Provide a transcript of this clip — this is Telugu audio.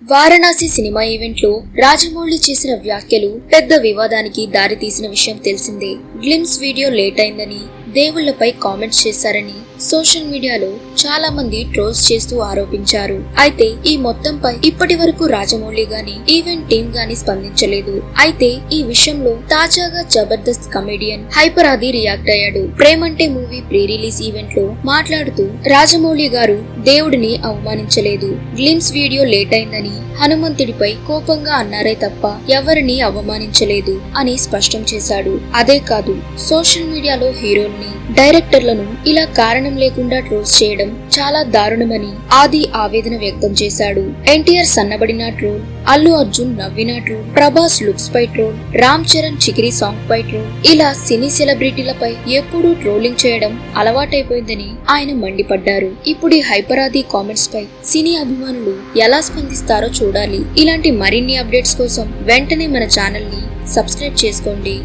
వారణాసి సినిమా ఈవెంట్ లో రాజమౌళి చేసిన వ్యాఖ్యలు పెద్ద వివాదానికి దారితీసిన విషయం తెలిసిందే. గ్లిమ్స్ వీడియో లేట్ అయిందని, దేవుళ్లపై కామెంట్స్ చేశారని సోషల్ మీడియాలో చాలా మంది ట్రోల్స్ చేస్తూ ఆరోపించారు. అయితే ఈ మొత్తంపై ఇప్పటి వరకు రాజమౌళి గాని ఈవెంట్ టీం గాని స్పందించలేదు. అయితే ఈ విషయంలో తాజాగా జబర్దస్త్ కమెడియన్ హైపర్ ఆది రియాక్ట్ అయ్యాడు. ప్రేమంటే మూవీ ప్రీ రిలీజ్ ఈవెంట్ లో మాట్లాడుతూ రాజమౌళి గారు దేవుడిని అవమానించలేదు, గ్లిమ్స్ వీడియో లేట్ అయిందని హనుమంతుడిపై కోపంగా అన్నారే తప్ప ఎవరిని అవమానించలేదు అని స్పష్టం చేశాడు. అదే కాదు, సోషల్ మీడియాలో హీరోల్ని, డైరెక్టర్లను ఇలా కారణం లేకుండా ట్రోల్స్ చేయడం చాలా దారుణమని ఆది ఆవేదన వ్యక్తం చేశాడు. ఎన్టీఆర్ సన్నబడిన ట్రోల్, అల్లు అర్జున్ నవ్విన ట్రోల్, ప్రభాస్ లుక్స్ పై ట్రోల్, రామ్ చరణ్ చికిరి సాంగ్ పై ట్రోల్, ఇలా సినీ సెలబ్రిటీలపై ఎప్పుడూ ట్రోలింగ్ చేయడం అలవాటైపోయిందని ఆయన మండిపడ్డారు. ఇప్పుడు ఈ హైపర్ ఆది కామెంట్స్ పై సినీ అభిమానులు ఎలా స్పందిస్తారో చూడాలి. ఇలాంటి మరిన్ని అప్డేట్స్ కోసం వెంటనే మన ఛానల్ ని సబ్స్క్రైబ్ చేసుకోండి.